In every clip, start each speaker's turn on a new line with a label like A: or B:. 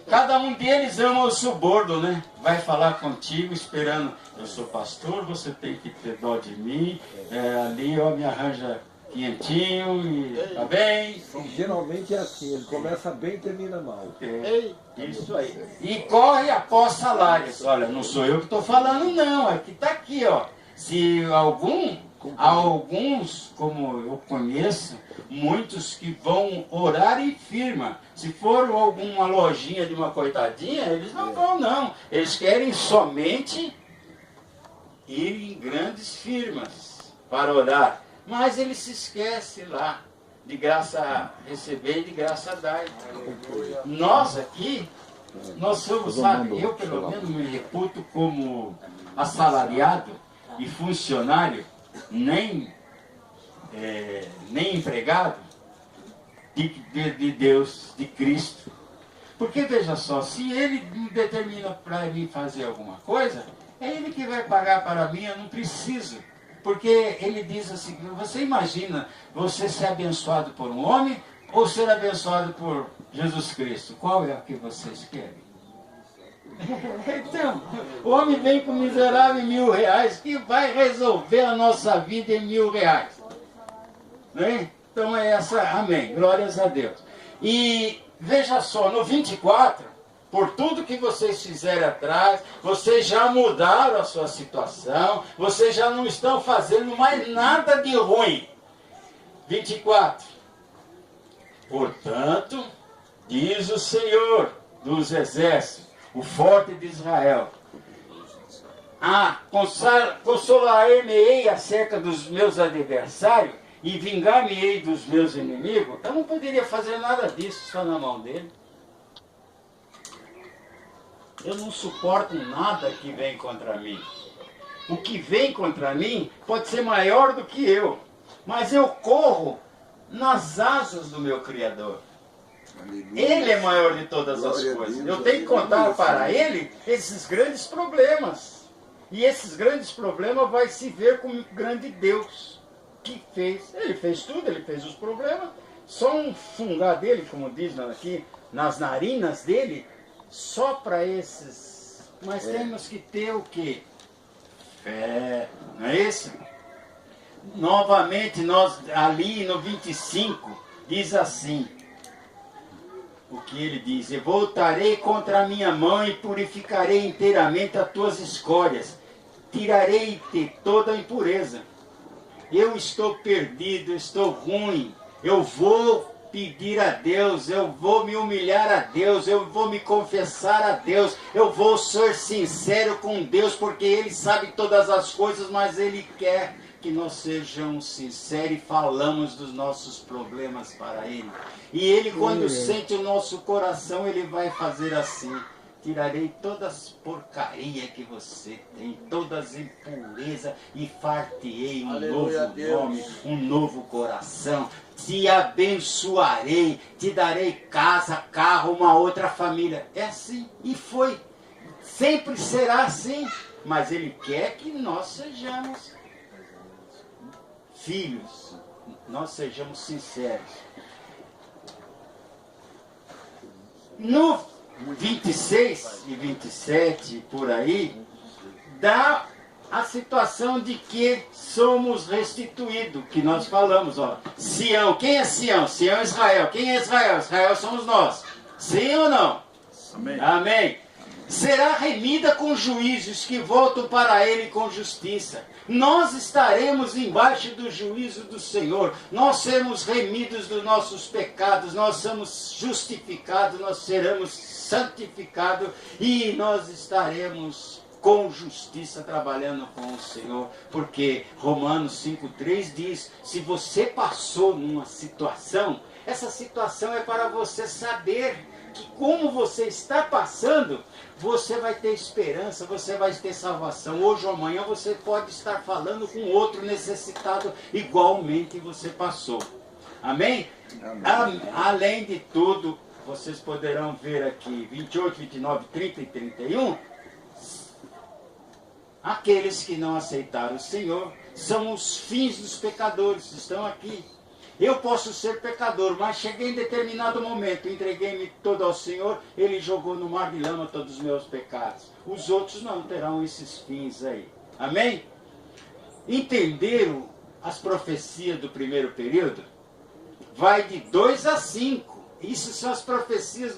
A: Cada um deles ama o suborno, né? Vai falar contigo esperando, eu sou pastor, você tem que ter dó de mim, ali ó, me arranja quinhentinho, e tá bem?
B: E geralmente é assim, ele começa bem e termina mal.
A: Isso aí. E corre após salários. Olha, não sou eu que estou falando não, é que está aqui, ó. Se alguns, como eu conheço, muitos que vão orar em firma. Se for alguma lojinha de uma coitadinha, eles não vão não. Eles querem somente ir em grandes firmas para orar. Mas ele se esquece lá, de graça receber e de graça dar. Nós aqui, nós somos, sabe, eu pelo menos me reputo como assalariado e funcionário, nem empregado de Deus, de Cristo. Porque veja só, se ele me determina para mim fazer alguma coisa, é ele que vai pagar para mim, eu não preciso. Porque ele diz assim, você imagina você ser abençoado por um homem ou ser abençoado por Jesus Cristo? Qual é o que vocês querem? Então, o homem vem com miserável R$1.000 que vai resolver a nossa vida em R$1.000. Né? Então é essa, amém, glórias a Deus. E veja só, no 24, por tudo que vocês fizeram atrás, vocês já mudaram a sua situação, vocês já não estão fazendo mais nada de ruim. 24. Portanto, diz o Senhor dos Exércitos, o forte de Israel, consolar-me-ei acerca dos meus adversários e vingar-me-ei dos meus inimigos. Eu não poderia fazer nada disso só na mão dele. Eu não suporto nada que vem contra mim. O que vem contra mim pode ser maior do que eu, mas eu corro nas asas do meu Criador. Ele é maior de todas as coisas. Eu tenho que contar para ele esses grandes problemas. E esses grandes problemas vai se ver como um grande Deus que fez. Ele fez tudo, ele fez os problemas. Só um fungar dele, como diz aqui, nas narinas dele, só para esses. Mas temos que ter o quê? Fé, não é isso? Novamente, nós ali no 25, diz assim, o que ele diz, eu voltarei contra a minha mão e purificarei inteiramente as tuas escórias, tirarei-te toda a impureza. Eu estou perdido, estou ruim, eu vou pedir a Deus, eu vou me humilhar a Deus, eu vou me confessar a Deus, eu vou ser sincero com Deus, porque Ele sabe todas as coisas, mas Ele quer que nós sejamos sinceros e falamos dos nossos problemas para Ele. E Ele, quando sente o nosso coração, Ele vai fazer assim, tirarei todas as porcarias que você tem, todas as impurezas e fartei um novo nome, um novo coração. Te abençoarei, te darei casa, carro, uma outra família. É assim, e foi. Sempre será assim, mas Ele quer que nós sejamos filhos, nós sejamos sinceros. No 26 e 27, por aí, dá a situação de que somos restituídos, que nós falamos, ó. Sião, quem é Sião? Sião é Israel. Quem é Israel? Israel somos nós. Sim ou não? Amém. Amém. Será remida com juízos que voltam para ele com justiça. Nós estaremos embaixo do juízo do Senhor. Nós seremos remidos dos nossos pecados. Nós somos justificados. Nós seremos santificados. E nós estaremos com justiça trabalhando com o Senhor. Porque Romanos 5,3 diz, se você passou numa situação, essa situação é para você saber que como você está passando, você vai ter esperança, você vai ter salvação. Hoje ou amanhã você pode estar falando com outro necessitado igualmente você passou. Amém? Amém. Além de tudo, vocês poderão ver aqui 28, 29, 30 e 31. Aqueles que não aceitaram o Senhor são os fins dos pecadores, estão aqui. Eu posso ser pecador, mas cheguei em determinado momento, entreguei-me todo ao Senhor, Ele jogou no mar de lama todos os meus pecados. Os outros não terão esses fins aí. Amém? Entenderam as profecias do primeiro período? Vai de 2 a 5. Isso são as profecias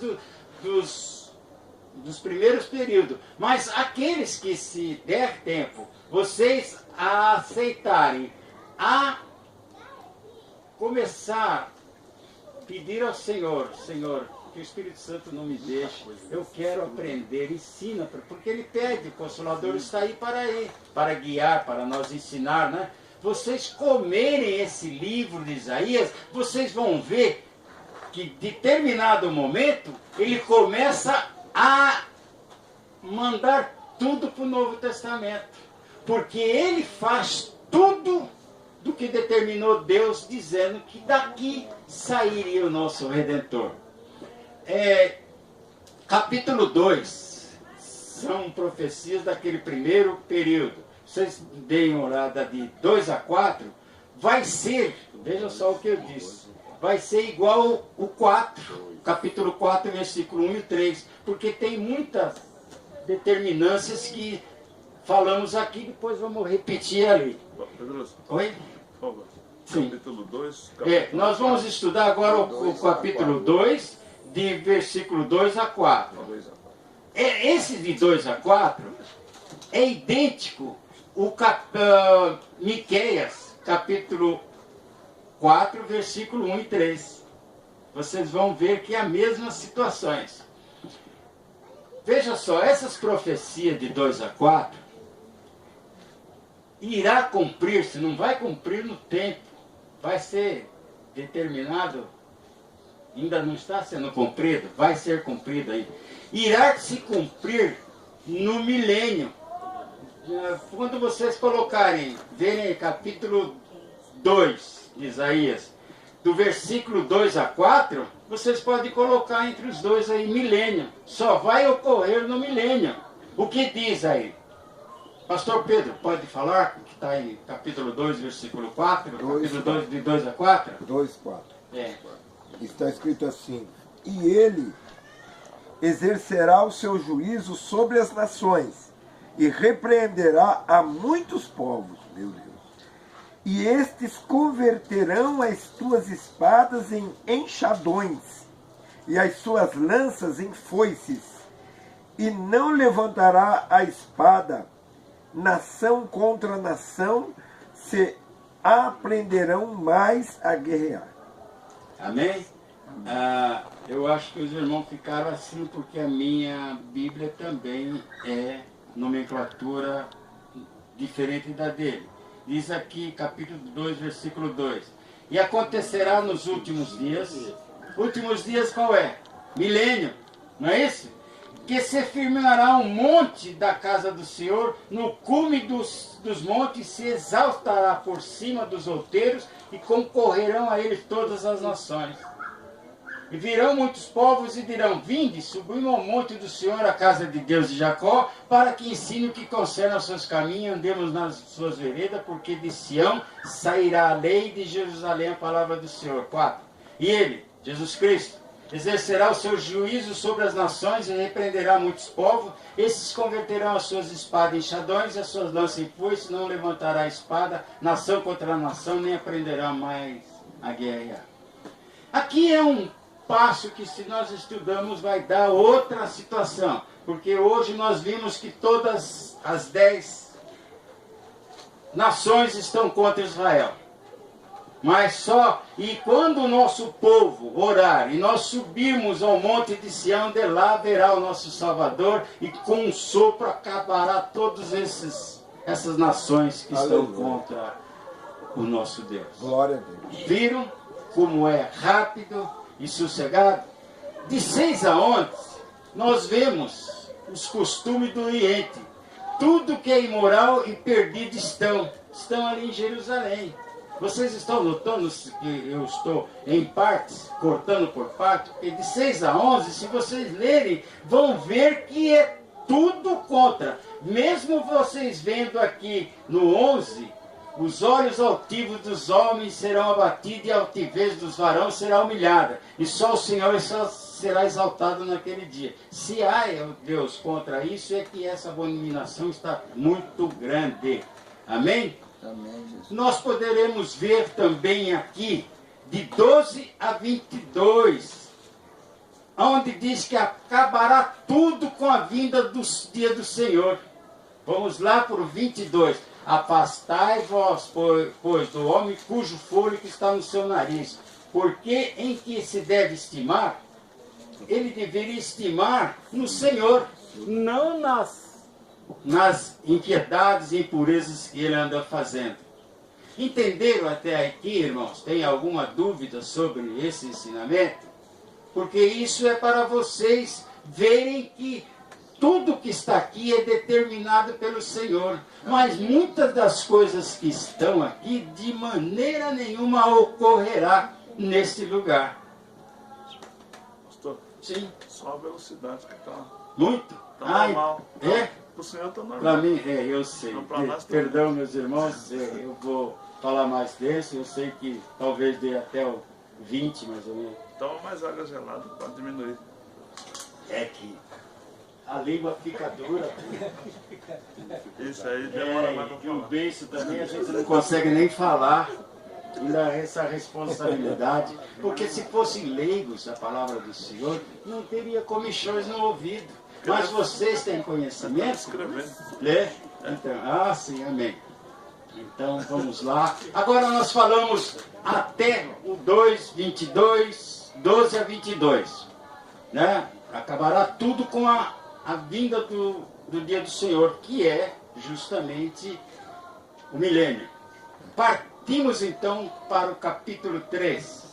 A: dos primeiros períodos. Mas aqueles que, se der tempo, vocês a aceitarem, a começar a pedir ao Senhor, Senhor, que o Espírito Santo não me deixe, eu quero aprender, ensina, porque Ele pede, o Consolador está aí para guiar, para nos ensinar, né? Vocês comerem esse livro de Isaías, vocês vão ver que, em determinado momento, ele começa a mandar tudo para o Novo Testamento. Porque ele faz tudo do que determinou Deus, dizendo que daqui sairia o nosso Redentor. Capítulo 2 são profecias daquele primeiro período. Vocês deem uma olhada de 2 a 4, vai ser, veja só o que eu disse, vai ser igual o 4, capítulo 4, versículo 1 e 3, porque tem muitas determinâncias que falamos aqui, depois vamos repetir ali.
C: Pedroso,
A: Oi?
C: por favor.
A: Sim.
C: Capítulo 2.
A: Nós vamos estudar agora o capítulo 2, de versículo 2 a 4. Esse de 2 a 4 é idêntico ao Miqueias, capítulo 4, versículo 1 e 3. Vocês vão ver que é as mesmas situações. Veja só, essas profecias de 2 a 4 irá cumprir-se, não vai cumprir no tempo, vai ser determinado, ainda não está sendo cumprido, vai ser cumprido aí. Irá se cumprir no milênio. Quando vocês colocarem, verem capítulo 2 de Isaías, do versículo 2 a 4, vocês podem colocar entre os dois aí milênio. Só vai ocorrer no milênio. O que diz aí? Pastor Pedro, pode falar que está em capítulo 2, versículo 4, capítulo 2, de 2 a 4?
B: 2, 4. Está escrito assim: e ele exercerá o seu juízo sobre as nações e repreenderá a muitos povos, meu Deus. E estes converterão as suas espadas em enxadões e as suas lanças em foices, e não levantará a espada nação contra nação, se aprenderão mais a guerrear.
A: Amém? Eu acho que os irmãos ficaram assim porque a minha Bíblia também é nomenclatura diferente da dele. Diz aqui, capítulo 2, versículo 2. E acontecerá nos últimos dias. Últimos dias qual é? Milênio, não é isso? Que se firmará um monte da casa do Senhor, no cume dos montes se exaltará por cima dos outeiros, e concorrerão a ele todas as nações. E virão muitos povos e dirão: vinde, subimos ao monte do Senhor, a casa de Deus de Jacó, para que ensine o que concerne aos seus caminhos, andemos nas suas veredas, porque de Sião sairá a lei, de Jerusalém a palavra do Senhor. 4. E ele, Jesus Cristo, exercerá o seu juízo sobre as nações e repreenderá muitos povos. Esses converterão as suas espadas em enxadões e as suas lanças em foices, não levantará a espada, nação contra nação, nem aprenderá mais a guerrear. Aqui é um passo que, se nós estudamos, vai dar outra situação. Porque hoje nós vimos que todas as 10 nações estão contra Israel. Mas só, e quando o nosso povo orar, e nós subirmos ao monte de Sião, de lá verá o nosso Salvador, e com um sopro acabará todas essas nações que estão contra o nosso Deus.
B: Glória a Deus.
A: Viram como é rápido e sossegado? De 6 a 11, nós vemos os costumes do Oriente. Tudo que é imoral e perdido estão ali em Jerusalém. Vocês estão notando que eu estou em partes, cortando por partes? Porque de 6 a 11, se vocês lerem, vão ver que é tudo contra. Mesmo vocês vendo aqui no 11, Os olhos altivos dos homens serão abatidos e a altivez dos varões será humilhada. E só o Senhor será exaltado naquele dia. Se há, Deus, contra isso, é que essa abominação está muito grande. Amém?
D: Amém, Jesus.
A: Nós poderemos ver também aqui, de 12 a 22, onde diz que acabará tudo com a vinda do dia do Senhor. Vamos lá para o 22. Afastai-vos, pois, do homem cujo fôlego está no seu nariz. Porque em que se deve estimar? Ele deveria estimar no Senhor, não nas impiedades e impurezas que ele anda fazendo. Entenderam até aqui, irmãos? Tem alguma dúvida sobre esse ensinamento? Porque isso é para vocês verem que tudo que está aqui é determinado pelo Senhor. Mas muitas das coisas que estão aqui, de maneira nenhuma ocorrerá neste lugar.
C: Pastor,
A: Sim.
C: só a velocidade que está.
A: Muito?
C: Tá normal.
A: É?
C: Para o senhor está normal.
A: Para mim, eu sei.
C: Não, pra nós
A: Perdão, meus irmãos, eu vou falar mais desse. Eu sei que talvez dê até o 20, mais ou menos.
C: Toma mais água gelada para diminuir.
A: É que a língua fica dura.
C: Isso aí demora mais para
A: E o
C: falar.
A: beijo também a gente não consegue nem falar. Ainda essa responsabilidade. Porque se fossem leigos a palavra do Senhor, não teria comichões no ouvido. Mas vocês têm conhecimento?
C: Escrevendo.
A: Né? Então, sim, amém. Então vamos lá. Agora nós falamos até o 2, 22, 12 a 22. Né? Acabará tudo com a vinda do dia do Senhor, que é justamente o milênio. Partimos então para o capítulo 3,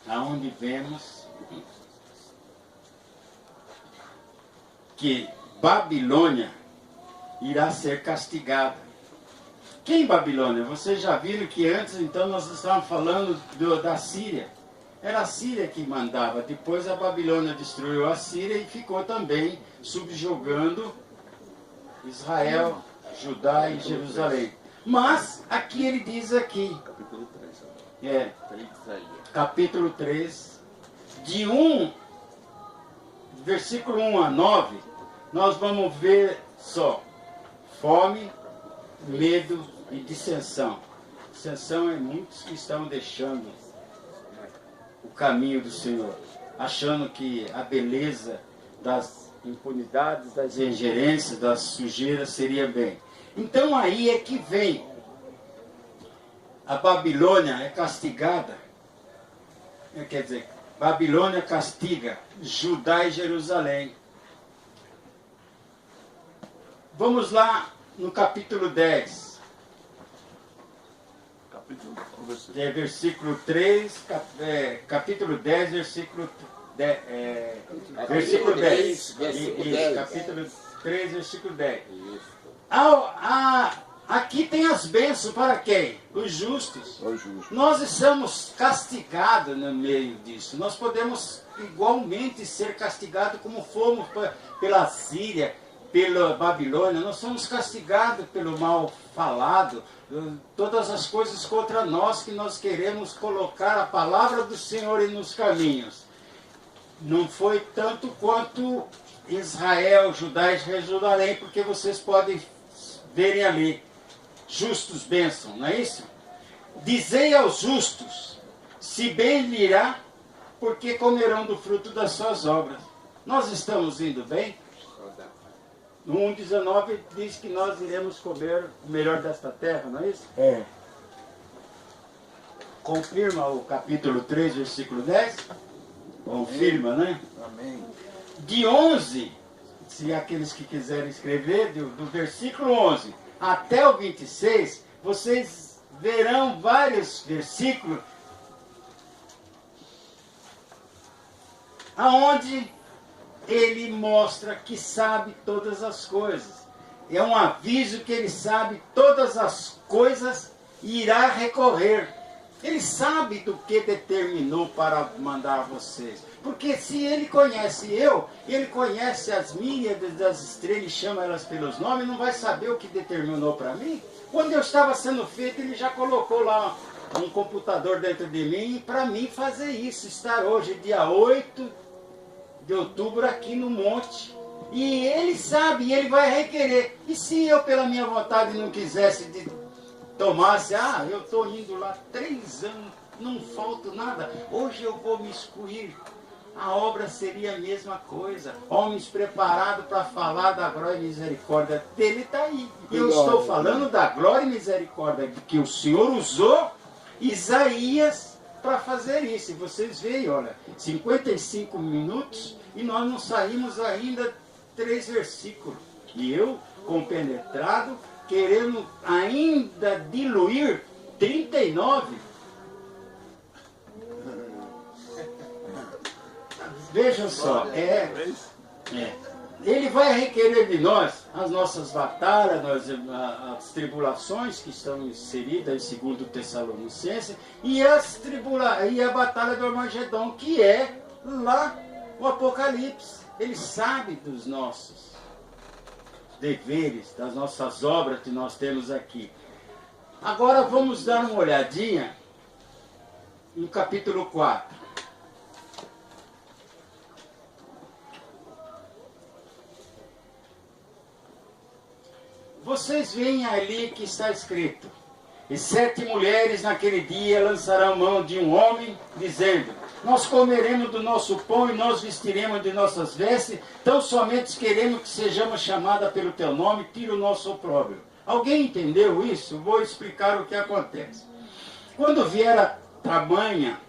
A: aonde vemos que Babilônia irá ser castigada. Quem Babilônia? Vocês já viram que antes, então, nós estávamos falando da Síria. Era a Síria que mandava. Depois a Babilônia destruiu a Síria e ficou também subjugando Israel, Judá e Jerusalém. Mas, aqui ele diz aqui, capítulo 3, versículo 1 a 9, nós vamos ver só fome, medo e dissensão. Dissensão é muitos que estão deixando o caminho do Senhor, achando que a beleza das impunidades, das ingerências, das sujeiras seria bem. Então aí é que vem. A Babilônia é castigada. Quer dizer, Babilônia castiga Judá e Jerusalém. Vamos lá no capítulo 10. Versículo 3, capítulo 10, versículo 10. Versículo 10. Capítulo 3, versículo 10. Aqui tem as bênçãos para quem? Os justos. Nós estamos castigados no meio disso. Nós podemos igualmente ser castigados como fomos pela Síria, pela Babilônia. Nós somos castigados pelo mal falado, todas as coisas contra nós que nós queremos colocar a palavra do Senhor nos caminhos. Não foi tanto quanto Israel, Judá e Jerusalém, porque vocês podem verem ali, justos bênção, não é isso? Dizei aos justos, se bem lhe irá, porque comerão do fruto das suas obras. Nós estamos indo bem? No 1,19 diz que nós iremos comer o melhor desta terra, não é isso?
B: É.
A: Confirma o capítulo 3, versículo 10? Confirma, né?
B: Amém.
A: De 11, se aqueles que quiserem escrever, do versículo 11 até o 26, vocês verão vários versículos aonde ele mostra que sabe todas as coisas. É um aviso que ele sabe todas as coisas e irá recorrer. Ele sabe do que determinou para mandar vocês. Porque se ele conhece eu, ele conhece as míriades das estrelas e chama elas pelos nomes, não vai saber o que determinou para mim? Quando eu estava sendo feito, ele já colocou lá um computador dentro de mim para mim fazer isso, estar hoje, dia 8 de outubro, aqui no monte. E ele sabe, ele vai requerer. E se eu, pela minha vontade, não quisesse tomasse, eu estou indo lá 3 anos, não falta nada, hoje eu vou me excluir. A obra seria a mesma coisa. Homens preparados para falar da glória e misericórdia dele está aí. E eu estou falando da glória e misericórdia que o Senhor usou Isaías para fazer isso. E vocês veem, olha, 55 minutos e nós não saímos ainda 3 versículos. E eu, compenetrado, querendo ainda diluir 39. Vejam só, ele vai requerer de nós as nossas batalhas, as tribulações que estão inseridas em 2 Tessalonicenses e a batalha do Armagedon, que é lá o Apocalipse. Ele sabe dos nossos deveres, das nossas obras que nós temos aqui. Agora vamos dar uma olhadinha no capítulo 4. Vocês veem ali que está escrito: e 7 mulheres naquele dia lançarão mão de um homem, dizendo: nós comeremos do nosso pão e nós vestiremos de nossas vestes, tão somente queremos que sejamos chamadas pelo teu nome, tira o nosso opróbrio. Alguém entendeu isso? Vou explicar o que acontece. Quando vier a tamanha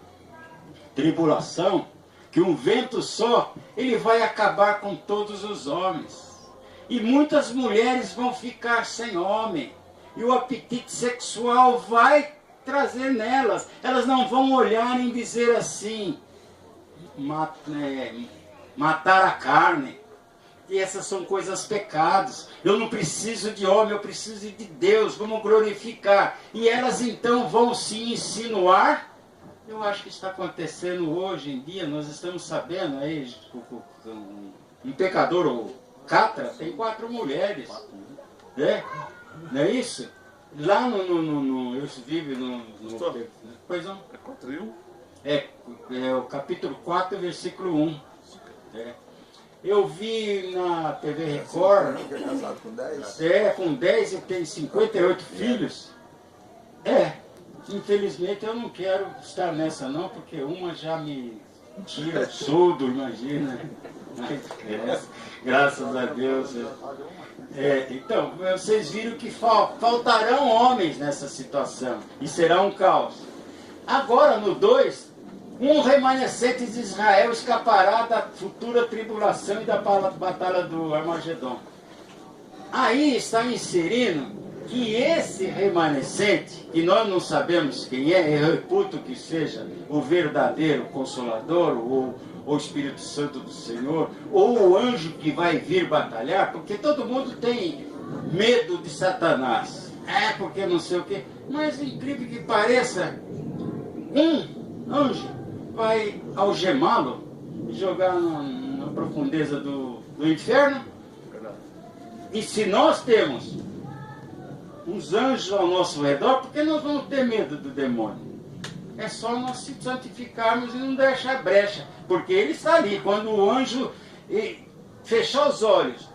A: tribulação, que um vento só, ele vai acabar com todos os homens. E muitas mulheres vão ficar sem homem. E o apetite sexual vai trazer nelas. Elas não vão olhar e dizer assim, matar a carne. E essas são coisas pecados. Eu não preciso de homem, eu preciso de Deus. Vamos glorificar. E elas então vão se insinuar. Eu acho que está acontecendo hoje em dia. Nós estamos sabendo aí, um pecador ou Catra tem 4 mulheres. Não é isso? Lá eu vivo no pois não?
C: É 4
A: É o capítulo 4, versículo 1. Eu vi na TV Record.
B: É casado com 10?
A: Com 10 e tem 58 filhos. Infelizmente eu não quero estar nessa não, porque uma já me tira o soldo, imagina. Mas, graças a Deus. Então, vocês viram que faltarão homens nessa situação. E será um caos. Agora, no 2, um remanescente de Israel escapará da futura tribulação e da batalha do Armagedon. Aí está inserindo que esse remanescente, que nós não sabemos quem é, eu reputo que seja o verdadeiro Consolador, ou o Espírito Santo do Senhor, ou o anjo que vai vir batalhar, porque todo mundo tem medo de Satanás. Porque não sei o quê. Mas, incrível que pareça, um anjo vai algemá-lo e jogar na profundeza do inferno. E se nós temos uns anjos ao nosso redor, por que nós vamos ter medo do demônio? É só nós se santificarmos e não deixar brecha, porque ele está ali. Quando o anjo fechar os olhos,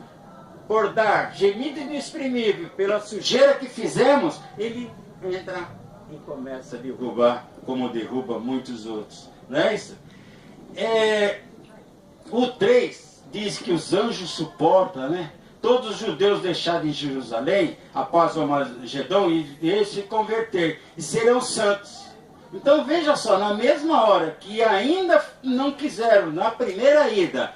A: por dar gemido inexprimível pela sujeira que fizemos, ele entra e começa a derrubar, como derruba muitos outros. Não é isso? O 3 diz que os anjos suportam, né? Todos os judeus deixados em Jerusalém, após o Armagedon, e se converter, e serão santos. Então veja só, na mesma hora que ainda não quiseram, na primeira ida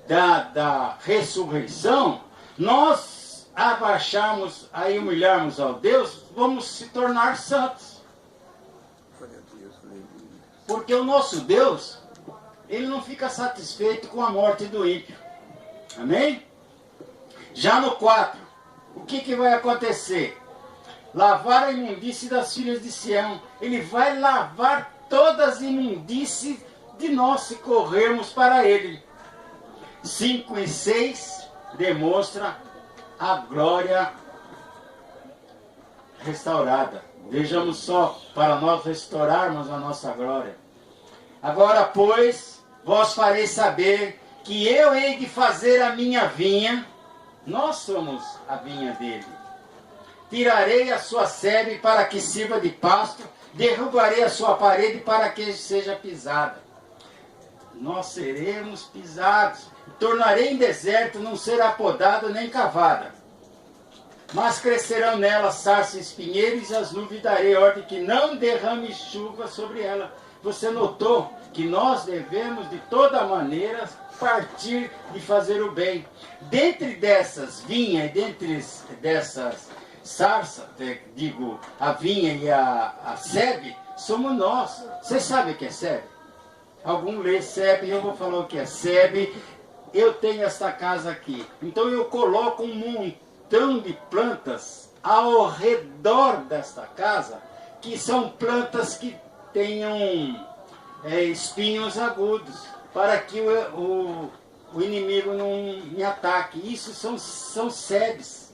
A: da ressurreição, nós abaixarmos, aí humilharmos ao Deus, vamos se tornar santos. Porque o nosso Deus, ele não fica satisfeito com a morte do ímpio. Amém? Já no 4, o que vai acontecer? Lavar a imundície das filhas de Sião. Ele vai lavar todas as imundícies de nós se corrermos para ele. 5 e 6 demonstra a glória restaurada. Vejamos só, para nós restaurarmos a nossa glória. Agora, pois, vós fareis saber que eu hei de fazer a minha vinha, nós somos a vinha dele. Tirarei a sua sebe para que sirva de pasto, derrubarei a sua parede para que seja pisada. Nós seremos pisados, tornarei em deserto, não será podada nem cavada. Mas crescerão nela sarça e espinheiros, e as nuvens darei ordem que não derrame chuva sobre ela. Você notou que nós devemos de toda maneira partir de fazer o bem. Dentre dessas vinhas, dentre dessas sarças, digo, a vinha e a sebe, somos nós. Vocês sabem o que é sebe? Algum lê sebe, eu vou falar o que é sebe. Eu tenho esta casa aqui, então eu coloco um montão de plantas ao redor desta casa, que são plantas que tenham espinhos agudos, para que o inimigo não me ataque. Isso são sebes.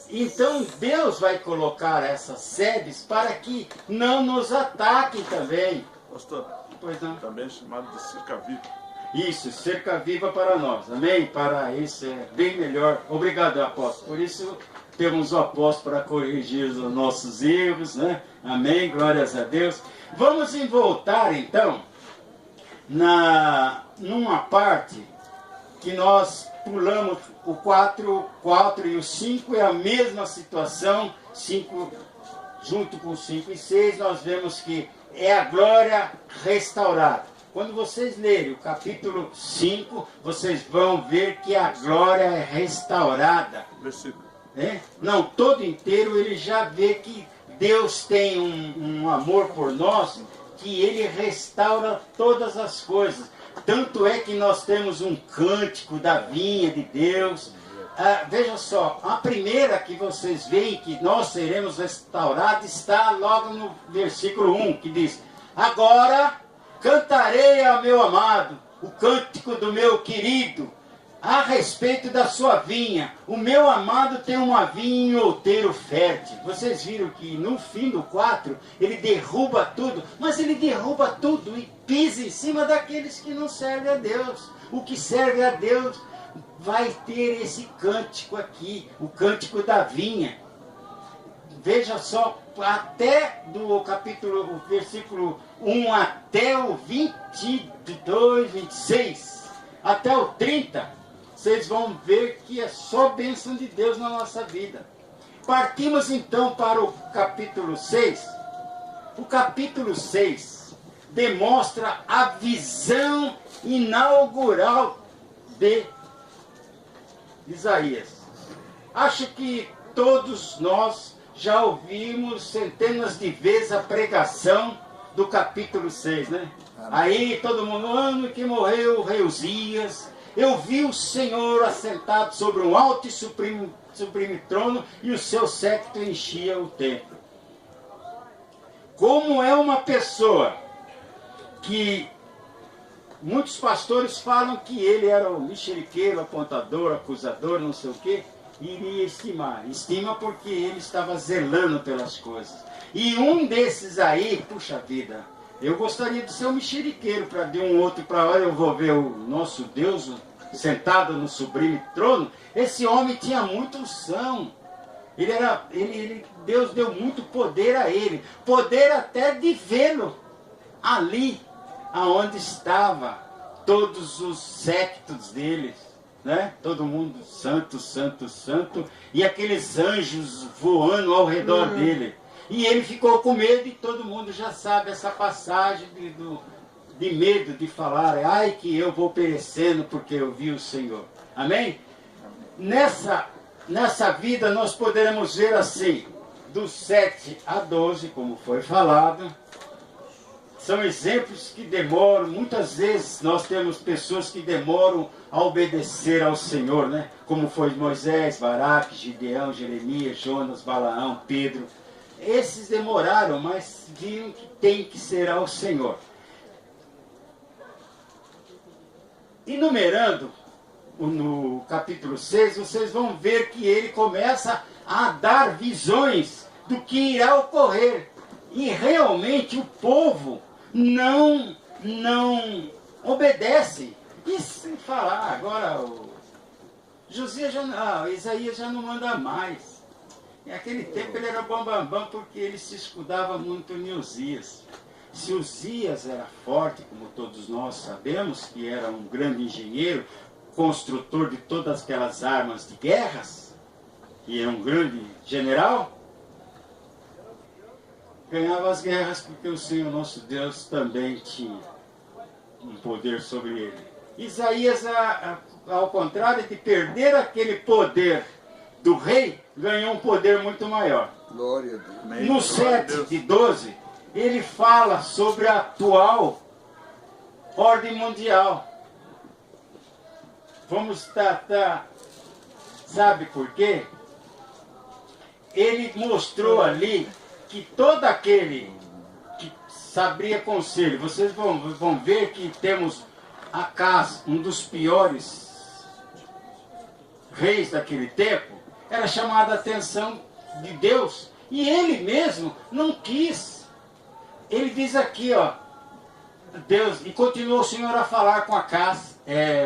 A: Então Deus vai colocar essas sebes para que não nos ataquem também.
C: Pastor,
A: Pois não.
C: também chamado de cerca viva.
A: Isso, cerca viva para nós, amém? Para isso é bem melhor. Obrigado, apóstolo. Por isso temos o apóstolo para corrigir os nossos erros, né? Amém, glórias a Deus. Vamos voltar então numa parte que nós pulamos o 4 e o 5, é a mesma situação. 5 junto com 5 e 6, nós vemos que é a glória restaurada. Quando vocês lerem o capítulo 5, vocês vão ver que a glória é restaurada.
C: Versículo.
A: Não, todo inteiro ele já vê que Deus tem um amor por nós, que ele restaura todas as coisas. Tanto é que nós temos um cântico da vinha de Deus. Veja só, a primeira que vocês veem que nós seremos restaurados está logo no versículo 1, que diz: agora cantarei ao meu amado o cântico do meu querido a respeito da sua vinha. O meu amado tem uma vinha em outeiro fértil. Vocês viram que no fim do 4 ele derruba tudo, mas ele derruba tudo e pisa em cima daqueles que não servem a Deus. O que serve a Deus vai ter esse cântico aqui, o cântico da vinha. Veja só, até do capítulo, o versículo 1 até o 22, 26, até o 30, vocês vão ver que é só bênção de Deus na nossa vida. Partimos então para o capítulo 6. O capítulo 6 demonstra a visão inaugural de Isaías. Acho que todos nós já ouvimos centenas de vezes a pregação do capítulo 6, né? Aí todo mundo, ano que morreu o rei Uzias, eu vi o Senhor assentado sobre um alto e sublime trono, e o seu séquito enchia o templo. Como é uma pessoa que muitos pastores falam que ele era o mexeriqueiro, apontador, acusador, não sei o quê, iria estimar. Estima porque ele estava zelando pelas coisas. E um desses aí, puxa vida, eu gostaria de ser um mexeriqueiro para de um outro para lá, eu vou ver o nosso Deus sentado no sublime trono. Esse homem tinha muita unção. Deus deu muito poder a ele. Poder até de vê-lo ali, aonde estava todos os séquitos deles, né? Todo mundo santo, santo, santo, e aqueles anjos voando ao redor dele. E ele ficou com medo, e todo mundo já sabe essa passagem de medo de falar: ai que eu vou perecendo porque eu vi o Senhor. Amém? Nessa vida nós poderemos ver assim, do 7 a 12, como foi falado. São exemplos que demoram, muitas vezes nós temos pessoas que demoram a obedecer ao Senhor, né? Como foi Moisés, Baraque, Gideão, Jeremias, Jonas, Balaão, Pedro. Esses demoraram, mas viram que tem que ser ao Senhor. enumerando no capítulo 6, vocês vão ver que ele começa a dar visões do que irá ocorrer. E realmente o povo não obedece. E sem falar, agora Isaías já não manda mais. Naquele tempo ele era bambambam porque ele se escudava muito em Uzias. Se Uzias era forte, como todos nós sabemos, que era um grande engenheiro, construtor de todas aquelas armas de guerras, e era um grande general, ganhava as guerras porque o Senhor nosso Deus também tinha um poder sobre ele. Isaías, ao contrário de perder aquele poder do rei, ganhou um poder muito maior.
B: Glória a Deus.
A: No 7:12, ele fala sobre a atual ordem mundial. Vamos tratar, sabe por quê? Ele mostrou ali que todo aquele que sabia conselho, vocês vão ver que temos Acaz, um dos piores reis daquele tempo, era chamado a atenção de Deus, e ele mesmo não quis. Ele diz aqui, ó, Deus, e continuou o Senhor a falar com Acaz,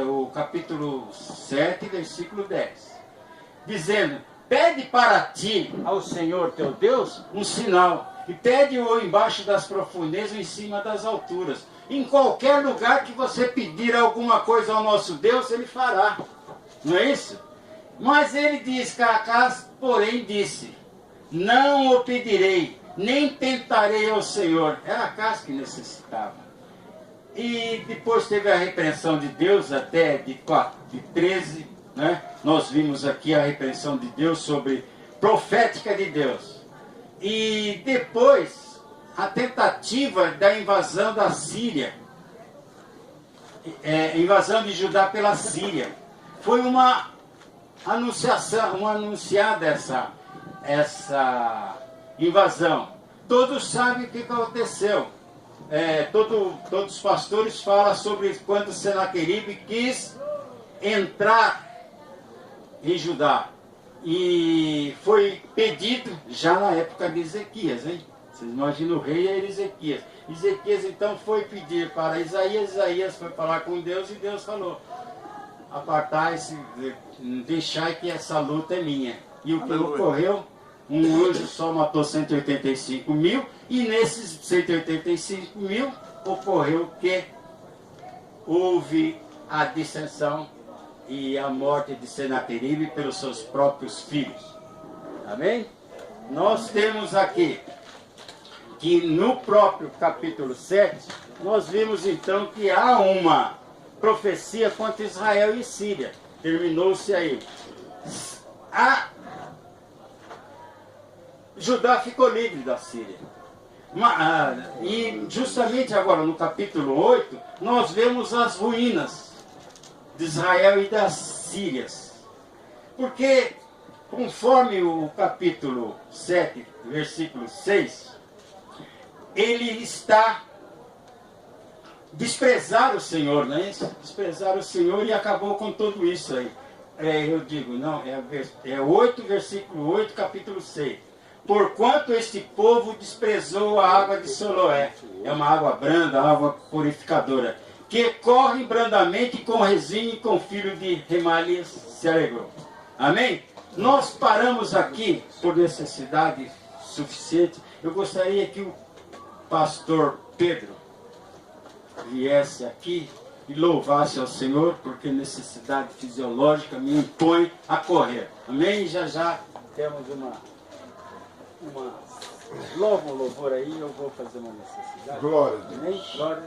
A: o capítulo 7, versículo 10, dizendo: pede para ti, ao Senhor teu Deus, um sinal, e pede-o embaixo das profundezas, em cima das alturas. Em qualquer lugar que você pedir alguma coisa ao nosso Deus, ele fará. Não é isso? Mas ele diz que Acaz, porém, disse: não o pedirei, nem tentarei ao Senhor. Era Acaz que necessitava. E depois teve a repreensão de Deus, até de 13, né? Nós vimos aqui a repreensão de Deus sobre profética de Deus. E depois a tentativa da invasão da Síria, invasão de Judá pela Síria. Foi uma anunciada essa invasão. Todos sabem o que aconteceu. Todos os pastores falam sobre quando Senaqueribe quis entrar em Judá. E foi pedido já na época de Ezequias, hein? Vocês imaginam, o rei era Ezequias. Ezequias então foi pedir para Isaías, Isaías foi falar com Deus e Deus falou: apartai-se, deixai que essa luta é minha. E o que ocorreu? Um anjo só matou 185 mil, e nesses 185 mil ocorreu que houve a dissensão e a morte de Senaqueribe pelos seus próprios filhos. Amém? Nós temos aqui que no próprio capítulo 7, nós vimos então que há uma profecia contra Israel e Síria. Terminou-se aí. Judá ficou livre da Síria. E justamente agora no capítulo 8, nós vemos as ruínas de Israel e das Sírias. Porque, conforme o capítulo 7, versículo 6, ele está desprezar o Senhor, não é isso? Desprezar o Senhor, e acabou com tudo isso aí. Eu digo, não, é 8, versículo 8, capítulo 6. Porquanto este povo desprezou a água de Siloé, é uma água branda, água purificadora, que corre brandamente com Rezim e com filho de Remalias se alegrou. Amém? Nós paramos aqui por necessidade suficiente. Eu gostaria que o pastor Pedro viesse aqui e louvasse ao Senhor, porque necessidade fisiológica me impõe a correr. Amém? E já temos louva um louvor aí, eu vou fazer uma necessidade.
B: Glória a Deus.
A: Amém? Glória.